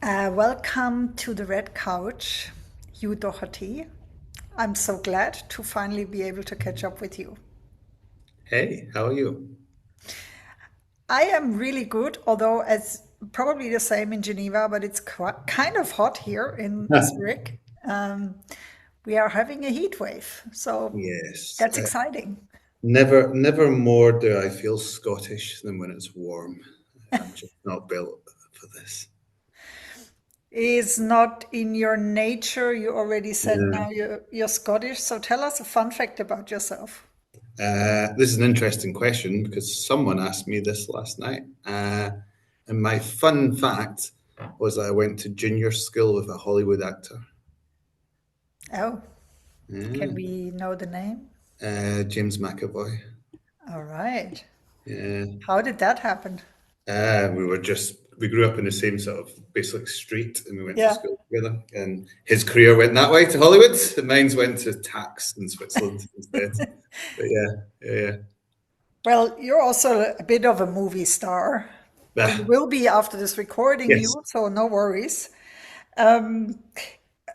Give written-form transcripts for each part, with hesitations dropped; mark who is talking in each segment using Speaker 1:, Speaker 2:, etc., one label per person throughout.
Speaker 1: Welcome to the Red Couch, Hugh Docherty. I'm so glad to finally be able to catch up with you.
Speaker 2: Hey, how are you?
Speaker 1: I am really good, although it's probably the same in Geneva, but it's quite, kind of hot here in Zurich. Um, we are having a heat wave, so
Speaker 2: Yes.
Speaker 1: that's exciting.
Speaker 2: Never more do I feel Scottish than when it's warm. I'm just not built for this.
Speaker 1: Is not in your nature. You already said
Speaker 2: Yeah.
Speaker 1: now you're Scottish, so tell us a fun fact about yourself.
Speaker 2: This is an interesting question because someone asked me this last night. And my fun fact was that I went to junior school with a Hollywood actor.
Speaker 1: Oh, can
Speaker 2: Yeah.
Speaker 1: we know the name?
Speaker 2: James McAvoy.
Speaker 1: All right.
Speaker 2: Yeah.
Speaker 1: How did that happen?
Speaker 2: We grew up in the same sort of basic street and we went to
Speaker 1: Yeah.
Speaker 2: school together. And his career went that way to Hollywood, and mine's went to tax in Switzerland instead. But yeah.
Speaker 1: Well, you're also a bit of a movie star, or you
Speaker 2: Ah,
Speaker 1: will be after this recording,
Speaker 2: yes.
Speaker 1: you, so no worries. Um,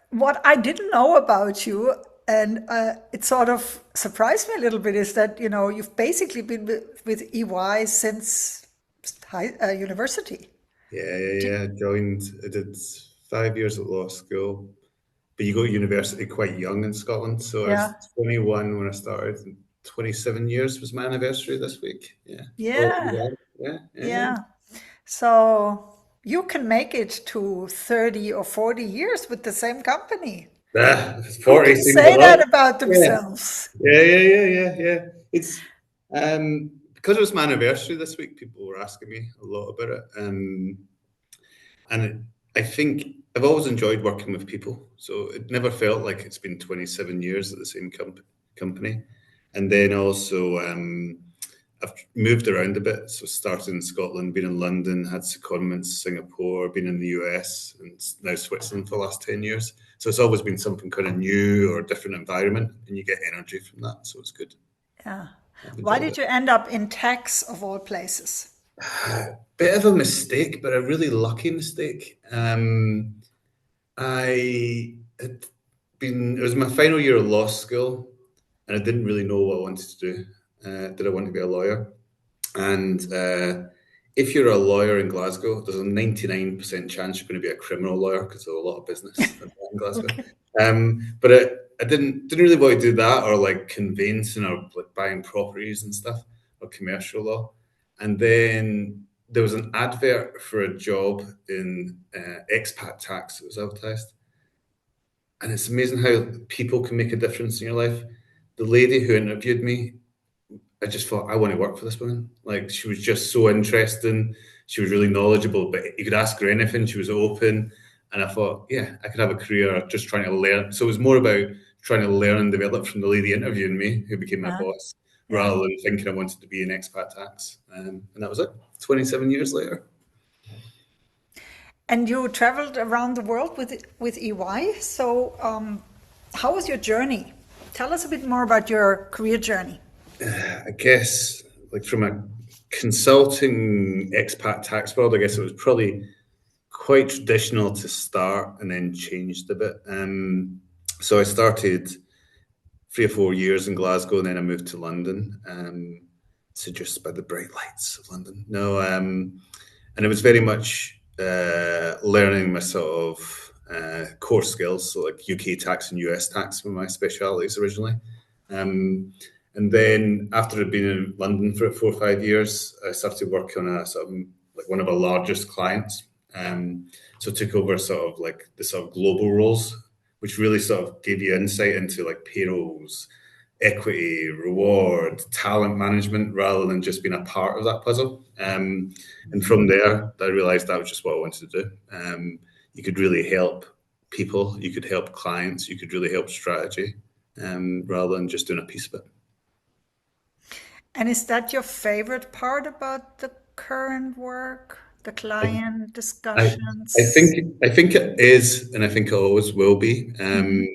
Speaker 1: what I didn't know about you, and it sort of surprised me a little bit, is that, you've basically been with EY since university.
Speaker 2: Yeah. I did 5 years at law school, but you go to university quite young in Scotland. So I
Speaker 1: Yeah.
Speaker 2: was 21 when I started, and 27 years was my anniversary this week. Yeah. Oh,
Speaker 1: Yeah.
Speaker 2: yeah.
Speaker 1: Yeah. So you can make it to 30 or 40 years with the same company.
Speaker 2: It's
Speaker 1: Who
Speaker 2: 40
Speaker 1: can
Speaker 2: seems a
Speaker 1: say
Speaker 2: lot.
Speaker 1: that about
Speaker 2: Yeah.
Speaker 1: themselves?
Speaker 2: Yeah. It's because it was my anniversary this week. People were asking me a lot about it, and I think I've always enjoyed working with people. So it never felt like it's been 27 years at the same company. And then also, I've moved around a bit. So started in Scotland, been in London, had secondments, Singapore, been in the US, and now Switzerland for the last 10 years. So it's always been something kind of new or a different environment, and you get energy from that. So it's good.
Speaker 1: Yeah.
Speaker 2: I've
Speaker 1: Why
Speaker 2: enjoyed
Speaker 1: did
Speaker 2: it.
Speaker 1: you end up in tax of all places?
Speaker 2: Bit of a mistake, but a really lucky mistake. I had it was my final year of law school, and I didn't really know what I wanted to do. Did I want to be a lawyer? And if you're a lawyer in Glasgow, there's a 99% chance you're going to be a criminal lawyer because there's a lot of business in Glasgow.
Speaker 1: Okay.
Speaker 2: But I didn't really want to do that or like conveyancing or like buying properties and stuff or commercial law. And then there was an advert for a job in expat tax that was advertised. And it's amazing how people can make a difference in your life. The lady who interviewed me, I just thought I want to work for this woman. Like she was just so interesting. She was really knowledgeable, but you could ask her anything. She was open, and I thought, yeah, I could have a career just trying to learn. So it was more about trying to learn and develop from the lady interviewing me, who became my
Speaker 1: Yeah.
Speaker 2: boss,
Speaker 1: Yeah.
Speaker 2: rather than thinking I wanted to be in expat tax. And that was it. 27 years later.
Speaker 1: And you traveled around the world with EY. So, how was your journey? Tell us a bit more about your career journey.
Speaker 2: I guess, like from a consulting expat tax world, I guess it was probably quite traditional to start and then changed a bit. So I started 3 or 4 years in Glasgow, and then I moved to London. Seduced by the bright lights of London. No, and it was very much learning my sort of core skills, so like UK tax and US tax were my specialities originally. Um, and then after I'd been in London for 4 or 5 years, I started working on a sort of like one of our largest clients. So took over sort of like the sort of global roles, which really sort of gave you insight into like payrolls, equity, reward, talent management, rather than just being a part of that puzzle. And from there, I realized that was just what I wanted to do. You could really help people, you could help clients, you could really help strategy, rather than just doing a piece of it.
Speaker 1: And is that your favorite part about the current work, the
Speaker 2: I,
Speaker 1: client
Speaker 2: I, I
Speaker 1: discussions?
Speaker 2: think I think it is, and I think it always will be.
Speaker 1: Mhm.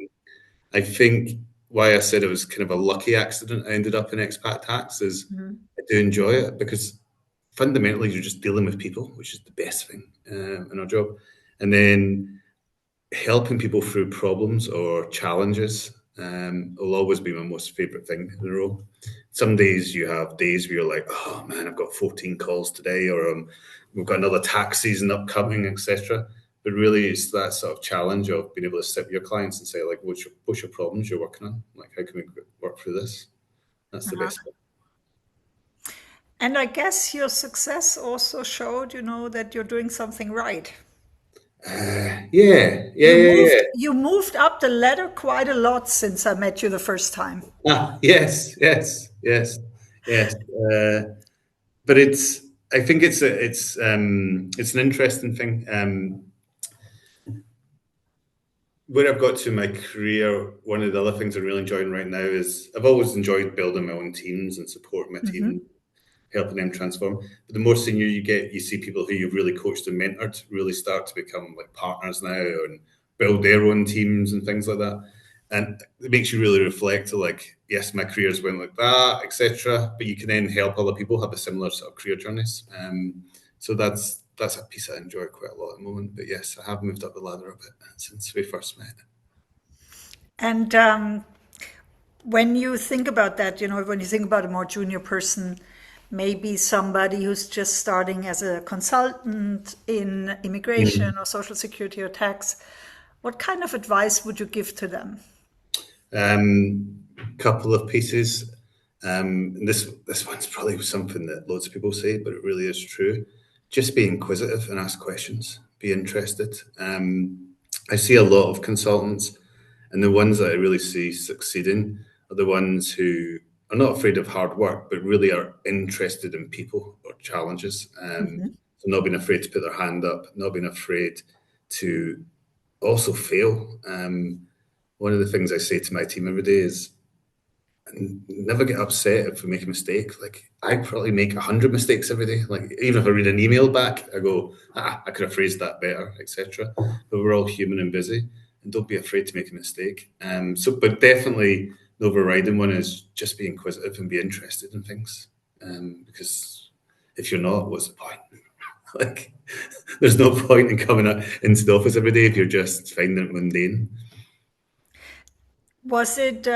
Speaker 2: I think why I said it was kind of a lucky accident I ended up in expat tax is
Speaker 1: Mhm.
Speaker 2: I do enjoy it because fundamentally you're just dealing with people, which is the best thing in our job. And then helping people through problems or challenges will always be my most favourite thing in the role. Some days you have days where you're like, oh man, I've got 14 calls today, or we've got another tax season upcoming, etc. But really, it's that sort of challenge of being able to sit with your clients and say, like, what's your problems you're working on? Like, how can we work through this? That's the best bit.
Speaker 1: And I guess your success also showed, that you're doing something right.
Speaker 2: Yeah, yeah,
Speaker 1: You
Speaker 2: yeah, yeah.
Speaker 1: moved up the ladder quite a lot since I met you the first time.
Speaker 2: Yes, yes, yes, yes. But I think it's an interesting thing. Where I've got to in my career, one of the other things I'm really enjoying right now is I've always enjoyed building my own teams and supporting my team, helping them transform. But the more senior you get, you see people who you've really coached and mentored really start to become like partners now and build their own teams and things like that. And it makes you really reflect to like, yes, my careers went like that, etc. But you can then help other people have a similar sort of career journeys. So that's a piece I enjoy quite a lot at the moment. But yes, I have moved up the ladder a bit since we first met.
Speaker 1: And when you think about that, when you think about a more junior person, maybe somebody who's just starting as a consultant in immigration or social security or tax, what kind of advice would you give to them?
Speaker 2: Couple of pieces. This one's probably something that loads of people say, but it really is true. Just be inquisitive and ask questions. Be interested. I see a lot of consultants, and the ones that I really see succeeding are the ones who are not afraid of hard work, but really are interested in people or challenges. So not being afraid to put their hand up, not being afraid to also fail. One of the things I say to my team every day is never get upset if we make a mistake. Like I probably make 100 mistakes every day. Like even if I read an email back, I go, I could have phrased that better, etc. But we're all human and busy, and don't be afraid to make a mistake. But definitely the overriding one is just be inquisitive and be interested in things. Because if you're not, what's the point? Like, there's no point in coming into the office every day if you're just finding it mundane.
Speaker 1: Was it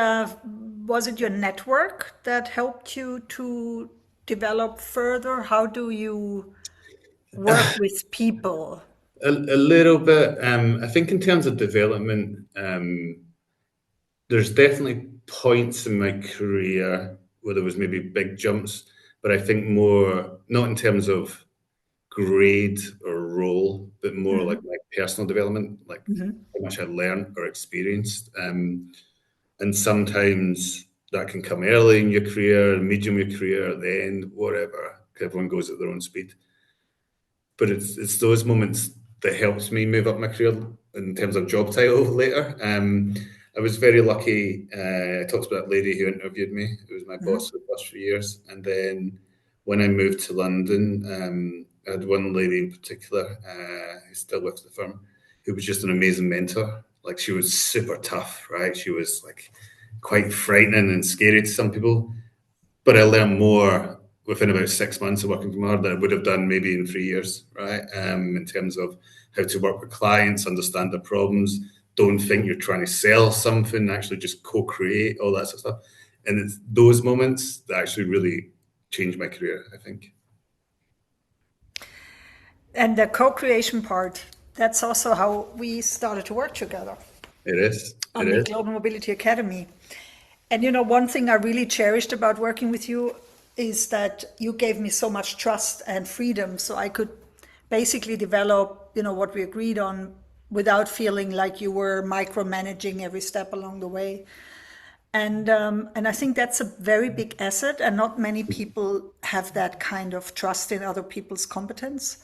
Speaker 1: your network that helped you to develop further? How do you work with people?
Speaker 2: A little bit. I think in terms of development, there's definitely points in my career where there was maybe big jumps, but I think more not in terms of grade or role, but more like my personal development, like how much I learned or experienced. And sometimes that can come early in your career, medium in your career, at the end, whatever. Everyone goes at their own speed. But it's those moments that helps me move up my career in terms of job title later. I was very lucky. I talked about that lady who interviewed me. It was my boss for the first few years. And then when I moved to London, I had one lady in particular who still works at the firm, who was just an amazing mentor. Like she was super tough, right? She was like quite frightening and scary to some people, but I learned more within about 6 months of working from her than I would have done maybe in 3 years, right? In terms of how to work with clients, understand their problems, don't think you're trying to sell something, actually just co-create, all that sort of stuff. And it's those moments that actually really changed my career, I think.
Speaker 1: And the co-creation part, that's also how we started to work together
Speaker 2: It is. It
Speaker 1: on the
Speaker 2: is.
Speaker 1: Global Mobility Academy. And one thing I really cherished about working with you is that you gave me so much trust and freedom so I could basically develop, what we agreed on without feeling like you were micromanaging every step along the way. And I think that's a very big asset, and not many people have that kind of trust in other people's competence.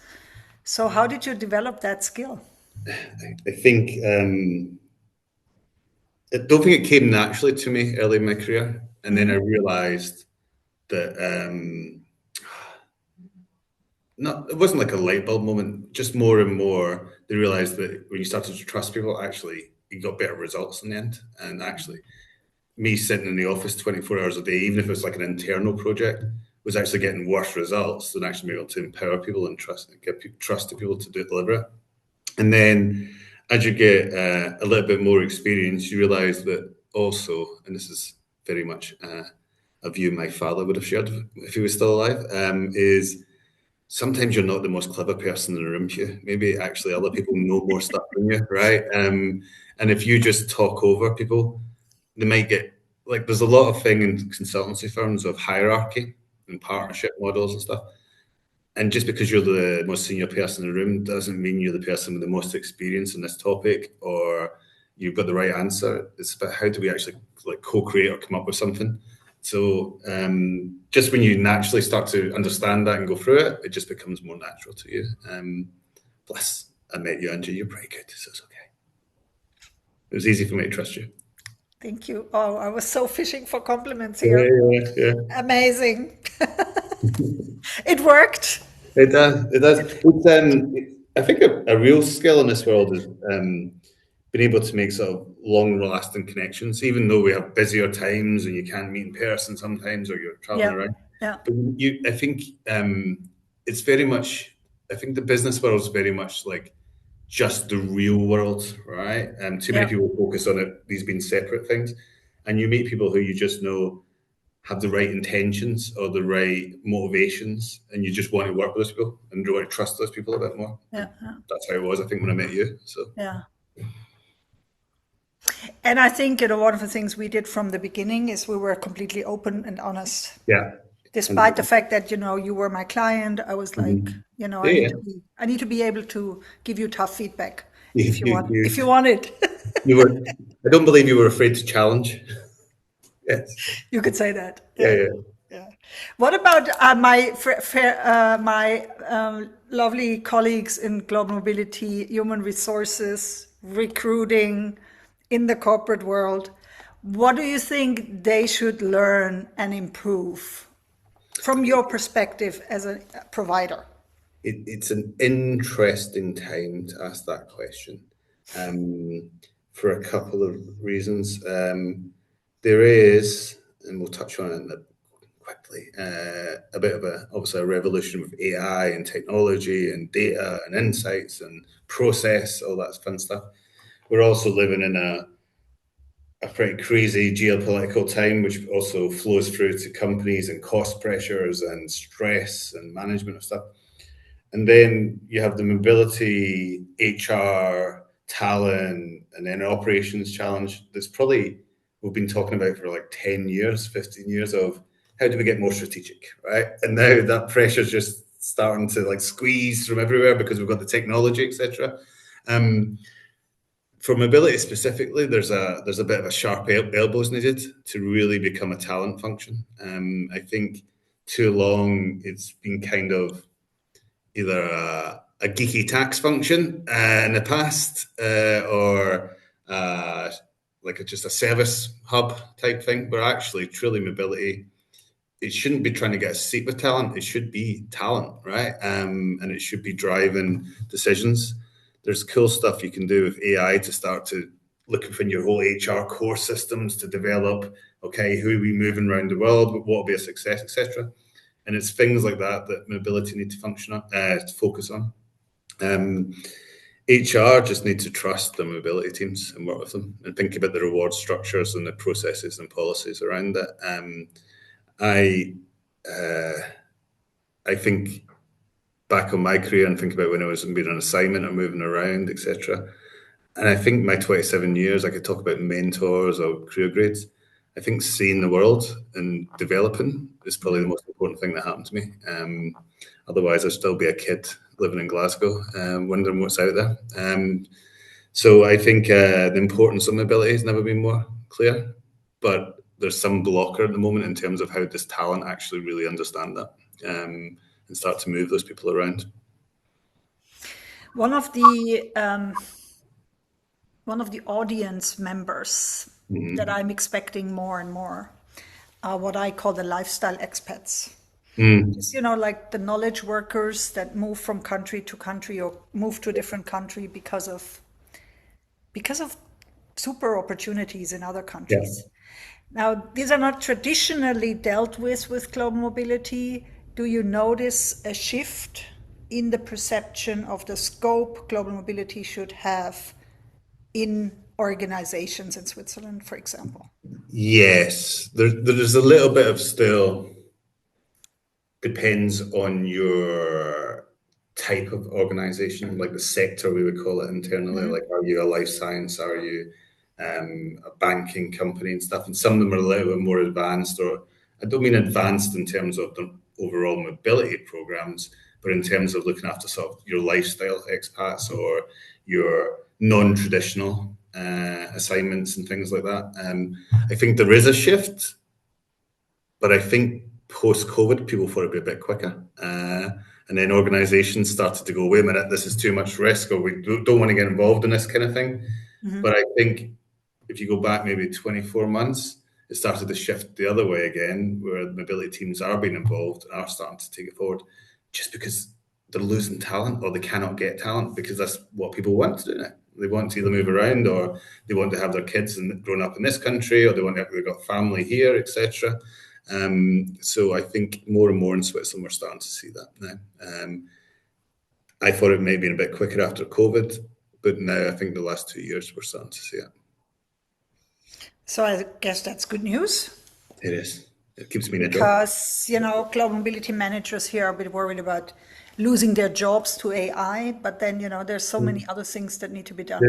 Speaker 1: So how did you develop that skill?
Speaker 2: I think I don't think it came naturally to me early in my career, and then I realised that not it wasn't like a light bulb moment, just more and more they realized that when you started to trust people, actually you got better results in the end. And actually me sitting in the office 24 hours a day, even if it's like an internal project, was actually getting worse results than actually being able to empower people and trust to people to deliver it. And then as you get a little bit more experience, you realize that also, and this is very much a view my father would have shared if he was still alive, is sometimes you're not the most clever person in the room, Hugh. Maybe actually other people know more stuff than you, right? And if you just talk over people, they might get like there's a lot of thing in consultancy firms of hierarchy and
Speaker 1: Yeah,
Speaker 2: partnership models and stuff. And just because you're the most senior person in the room doesn't mean you're the person with the most experience in this topic or you've got the right answer. It's about how do we actually like co-create or come up with something. So just when you naturally start to understand that and go through it, it just becomes more natural to you. Plus, I met you, Andrew. You're pretty good, so it's okay. It was easy for me to trust you.
Speaker 1: thank you. Oh, I was so fishing for compliments
Speaker 2: Yeah,
Speaker 1: here.
Speaker 2: yeah, yeah.
Speaker 1: Amazing. It worked.
Speaker 2: It does. It does. I think a real skill in this world is being able to make sort of long-lasting connections, even though we have busier times and you can't meet in person sometimes, or you're traveling
Speaker 1: Yeah,
Speaker 2: around.
Speaker 1: yeah,
Speaker 2: But I think it's very much. I think the business world is very much like just the real world, right? Too many
Speaker 1: yeah,
Speaker 2: people focus on it; these being separate things, and you meet people who you just know have the right intentions or the right motivations, and you just want to work with those people and you want to trust those people a bit more. And
Speaker 1: yeah, yeah,
Speaker 2: that's how it was, I think, when I met you. So
Speaker 1: yeah. And I think, one of the things we did from the beginning is we were completely open and honest.
Speaker 2: yeah,
Speaker 1: Despite the
Speaker 2: 100%.
Speaker 1: fact that, you were my client, I was like,
Speaker 2: Mhm.
Speaker 1: I
Speaker 2: Yeah,
Speaker 1: need
Speaker 2: yeah.
Speaker 1: to be able to give you tough feedback
Speaker 2: You,
Speaker 1: if you want it.
Speaker 2: you were. I don't believe you were afraid to challenge. Yes.
Speaker 1: You could say that.
Speaker 2: Yeah,
Speaker 1: Yeah.
Speaker 2: yeah.
Speaker 1: Yeah. What about my lovely colleagues in global mobility, human resources, recruiting in the corporate world? What do you think they should learn and improve from your perspective as a provider?
Speaker 2: It's an interesting time to ask that question um, for a couple of reasons. There is, and we'll touch on it quickly, a bit of obviously a revolution with AI and technology and data and insights and process, all that fun stuff. We're also living in a pretty crazy geopolitical time, which also flows through to companies and cost pressures and stress and management of stuff. And then you have the mobility, HR, talent, and then operations challenge that's probably we've been talking about for like 10 years, 15 years of how do we get more strategic, right? And now that pressure's just starting to like squeeze from everywhere because we've got the technology, etc. Um, for mobility specifically, there's a bit of a sharp elbows needed to really become a talent function. I think too long it's been kind of either a geeky tax function in the past or like just a service hub type thing, where actually truly mobility, it shouldn't be trying to get a seat with talent. It should be talent, right? And it should be driving decisions. There's cool stuff you can do with AI to start to look within your whole HR core systems to develop, okay, who are we moving around the world? What will be a success, etc. And it's things like that that mobility need to function on, to focus on. Um, HR just need to trust the mobility teams and work with them and think about the reward structures and the processes and policies around it. I uh, I think back on my career and think about when I was being on assignment or moving around, etc. And I think my 27 years, I could talk about mentors or career grades. I think seeing the world and developing is probably the most important thing that happened to me. Otherwise, I'd still be a kid living in Glasgow, wondering what's out there. So I think the importance of mobility has never been more clear, but there's some blocker at the moment in terms of how does talent actually really understand that and start to move those people around.
Speaker 1: One of the um, one of the audience members that
Speaker 2: Mm-hmm.
Speaker 1: I'm expecting more and more are what I call the lifestyle expats.
Speaker 2: Mm.
Speaker 1: Just, like the knowledge workers that move from country to country or move to a different country because of super opportunities in other
Speaker 2: Yeah.
Speaker 1: countries. Now, these are not traditionally dealt with global mobility. Do you notice a shift in the perception of the scope global mobility should have in organizations in Switzerland, for example?
Speaker 2: Yes, there's a little bit of still depends on your type of organization, like the sector we would call it internally. Like, are you a life science? Are you a banking company and stuff? And some of them are a little bit more advanced, or I don't mean advanced in terms of the overall mobility programs, but in terms of looking after sort of your lifestyle expats or your non-traditional assignments and things like that. I think there is a shift, but I think post-COVID, people thought it'd be a bit quicker. And then organizations started to go, wait a minute, this is too much risk, or we don't want to get involved in this kind of thing. But I think if you go back maybe 24 months, it started to shift the other way again, where the mobility teams are being involved and are starting to take it forward, just because they're losing talent or they cannot get talent, because that's what people want to do now. They want to either move around, or they want to have their kids grown up in this country, or they want to have, they've got family here, etc. So I think more and more in Switzerland we're starting to see that now. I thought it may have been a bit quicker after COVID, but now I think the last 2 years we're starting to see it.
Speaker 1: So I guess that's good news.
Speaker 2: It is. It keeps me in a job.
Speaker 1: Because, global mobility managers here are a bit worried about losing their jobs to AI, but then, there's so many other things that need to be done.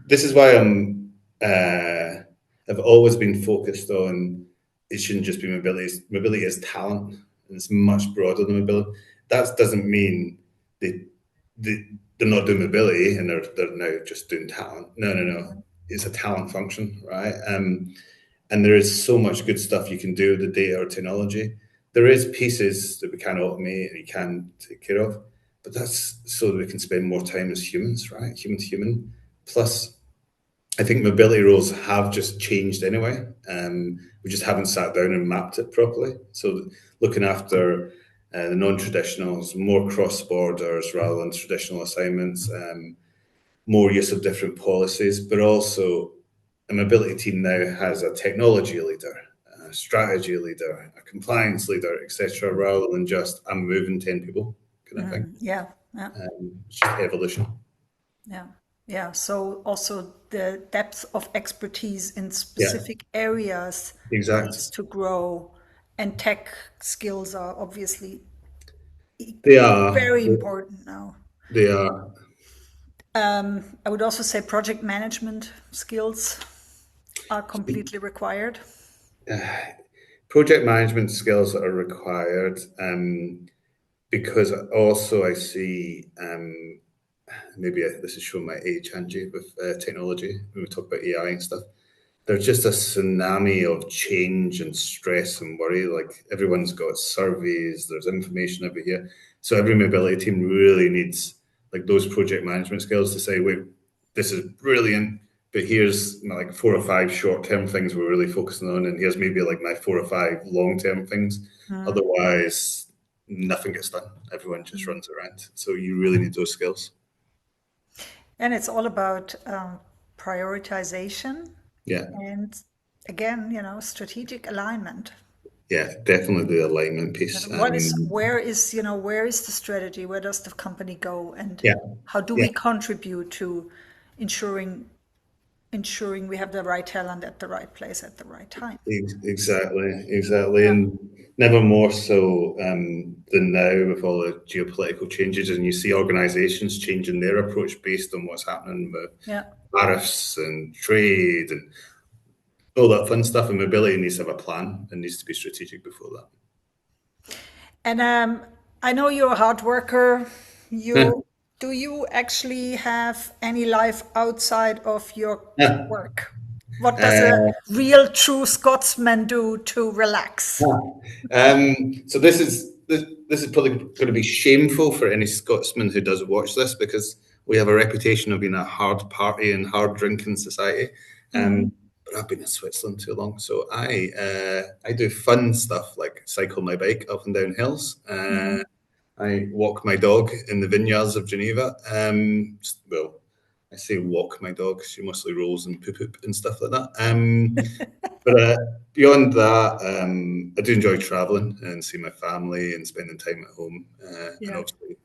Speaker 2: This is why I've always been focused on, it shouldn't just be mobility. Mobility is talent, and it's much broader than mobility. That doesn't mean they're not doing mobility and they're now just doing talent. No. It's a talent function, right? And there is so much good stuff you can do with the data or technology. There is pieces that we can automate and you can take care of, but that's so that we can spend more time as humans, right? Human to human. Plus, I think mobility roles have just changed anyway. We just haven't sat down and mapped it properly. So looking after the non-traditionals, more cross borders rather than traditional assignments, more use of different policies, but also a mobility team now has a technology leader, a strategy leader, a compliance leader, etc., rather than just I'm moving 10 people kind of thing.
Speaker 1: Yeah.
Speaker 2: It's just evolution.
Speaker 1: Yeah. So also the depth of expertise in specific areas needs to grow, and tech skills are obviously
Speaker 2: They are.
Speaker 1: very important now.
Speaker 2: They are.
Speaker 1: I would also say project management skills are completely required.
Speaker 2: Project management skills are required, because also I see, maybe this is showing my age, Angie, with technology, when we talk about AI and stuff. There's just a tsunami of change and stress and worry. Like, everyone's got surveys, there's information over here. So every mobility team really needs like those project management skills to say, wait, this is brilliant, but here's like 4 or 5 short-term things we're really focusing on, and here's maybe like my 4 or 5 long-term things. Otherwise, nothing gets done. Everyone just runs around. So you really need those skills.
Speaker 1: And it's all about prioritization.
Speaker 2: Yeah.
Speaker 1: And again, strategic alignment.
Speaker 2: Yeah, definitely the alignment piece.
Speaker 1: Where is the strategy? Where does the company go? And
Speaker 2: Yeah.
Speaker 1: how do we contribute to ensuring we have the right talent at the right place at the right time?
Speaker 2: Exactly. And never more so than now with all the geopolitical changes, and you see organizations changing their approach based on what's happening with tariffs and trade and all that fun stuff. And mobility needs to have a plan and needs to be strategic before that.
Speaker 1: And I know you're a hard worker. Do you actually have any life outside of your work? What does a real true Scotsman do to relax?
Speaker 2: So this is probably going to be shameful for any Scotsman who does watch this, because we have a reputation of being a hard party and hard drinking society. But I've been in Switzerland too long, so I do fun stuff like cycle my bike up and down hills. I walk my dog in the vineyards of Geneva. Well, I say walk my dog. She mostly rolls and poop and stuff like that. But beyond that, I do enjoy traveling and seeing my family and spending time at home. And obviously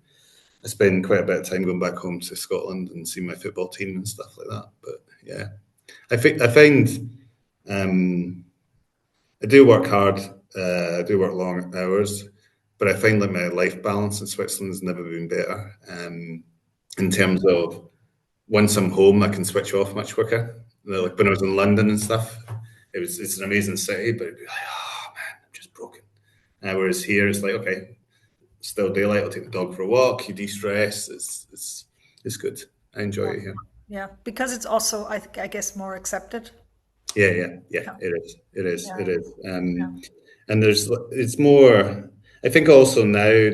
Speaker 2: I spend quite a bit of time going back home to Scotland and seeing my football team and stuff like that. But yeah, I find I do work hard. I do work long hours, but I find like my life balance in Switzerland has never been better. In terms of once I'm home, I can switch off much quicker. Like when I was in London and stuff, it's an amazing city, but it'd be like, oh man, I'm just broken. Whereas here, it's like, okay, still daylight. I'll take the dog for a walk. You de-stress. It's good. I enjoy
Speaker 1: Yeah.
Speaker 2: it here.
Speaker 1: Yeah. Because it's also, I guess, more accepted.
Speaker 2: Yeah.
Speaker 1: Yeah.
Speaker 2: It is. It is.
Speaker 1: Yeah.
Speaker 2: It is.
Speaker 1: Yeah.
Speaker 2: And it's more. I think also now,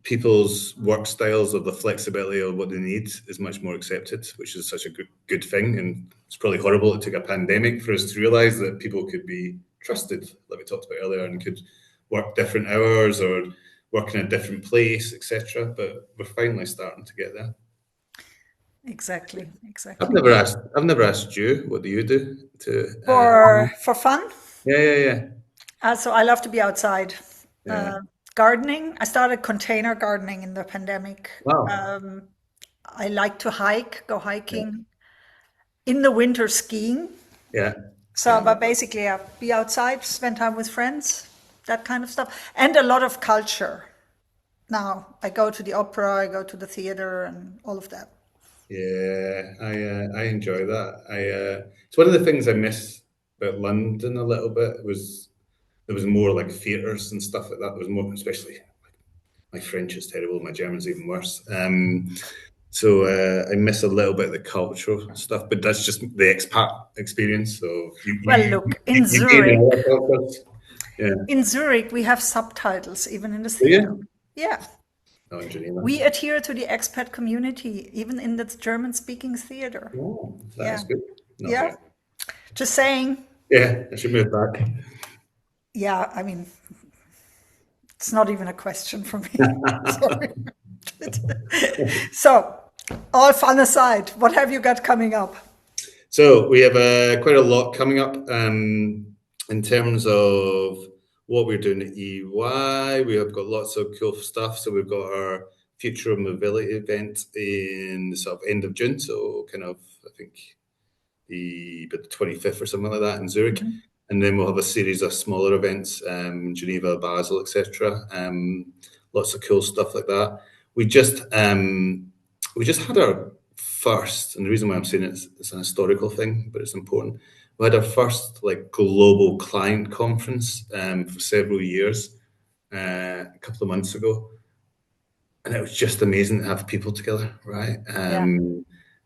Speaker 2: people's work styles or the flexibility of what they need is much more accepted, which is such a good thing. And it's probably horrible it took a pandemic for us to realise that people could be trusted, like we talked about earlier, and could work different hours or work in a different place, etc. But we're finally starting to get there.
Speaker 1: Exactly.
Speaker 2: I've
Speaker 1: Exactly.
Speaker 2: never asked. I've never asked you. What do you do to?
Speaker 1: For fun,
Speaker 2: Yeah.
Speaker 1: so I love to be outside.
Speaker 2: Yeah.
Speaker 1: Gardening. I started container gardening in the pandemic.
Speaker 2: Wow.
Speaker 1: Um, I like to go
Speaker 2: Yeah.
Speaker 1: hiking. In the winter, skiing.
Speaker 2: Yeah.
Speaker 1: So,
Speaker 2: Yeah.
Speaker 1: but basically, be outside, spend time with friends, that kind of stuff, and a lot of culture. Now, I go to the opera, I go to the theater, and all of that.
Speaker 2: Yeah, I enjoy that. It's one of the things I miss about London a little bit was there was more like theatres and stuff like that. There was more, especially my French is terrible, my German's even worse. So I miss a little bit of the cultural stuff, but that's just the expat experience. So
Speaker 1: Well, look,
Speaker 2: you gain in other cultures. Yeah.
Speaker 1: In Zurich, we have subtitles even in the
Speaker 2: So yeah,
Speaker 1: theater. Yeah,
Speaker 2: no, in Geneva.
Speaker 1: we adhere to the expat community, even in the German-speaking theater.
Speaker 2: Oh, that
Speaker 1: Yeah,
Speaker 2: is good. Not
Speaker 1: yeah.
Speaker 2: here.
Speaker 1: Just saying.
Speaker 2: Yeah, I should move back.
Speaker 1: Yeah, I mean, it's not even a question for me. Sorry. So, all fun aside, what have you got coming up?
Speaker 2: So we have quite a lot coming up in terms of what we're doing at EY. We have got lots of cool stuff. So we've got our Future of Mobility event in the sort of end of June. So kind of, I think, the 25th or something like that in Zurich. And then we'll have a series of smaller events, Geneva, Basel, etc. Lots of cool stuff like that. We just had our first, and the reason why I'm saying it's an historical thing, but it's important. We had our first like global client conference for several years a couple of months ago, and it was just amazing to have people together, right?
Speaker 1: Yeah,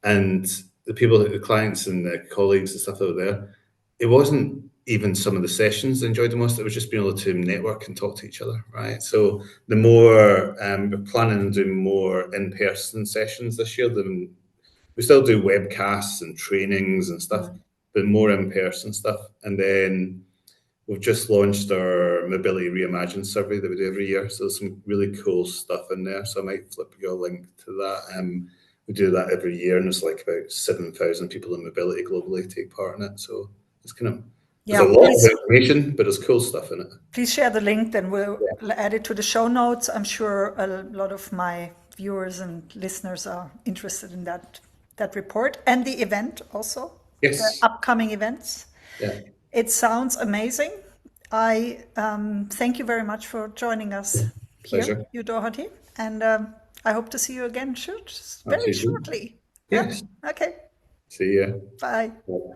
Speaker 2: And the people, the clients, and the colleagues and stuff that were there. It wasn't even some of the sessions I enjoyed the most. It was just being able to network and talk to each other, right? So the more we're planning on doing more in-person sessions this year. We still do webcasts and trainings and stuff, but more in-person stuff. And then we've just launched our Mobility Reimagined survey that we do every year. So there's some really cool stuff in there. So I might flip you a link to that. We do that every year, and there's like about 7,000 people in mobility globally take part in it. So it's kind of, there's
Speaker 1: yeah.
Speaker 2: a lot of information, but there's cool stuff in it.
Speaker 1: Please share the link, then we'll
Speaker 2: Yeah.
Speaker 1: add it to the show notes. I'm sure a lot of my viewers and listeners are interested in that report and the event also, the
Speaker 2: Yes.
Speaker 1: upcoming events.
Speaker 2: Yeah.
Speaker 1: It sounds amazing. I thank you very much for joining us here,
Speaker 2: Pleasure.
Speaker 1: Hugh Docherty, and I hope to see you again very
Speaker 2: Absolutely.
Speaker 1: shortly. Yeah.
Speaker 2: Yes.
Speaker 1: Okay.
Speaker 2: See ya.
Speaker 1: Bye.
Speaker 2: Yeah.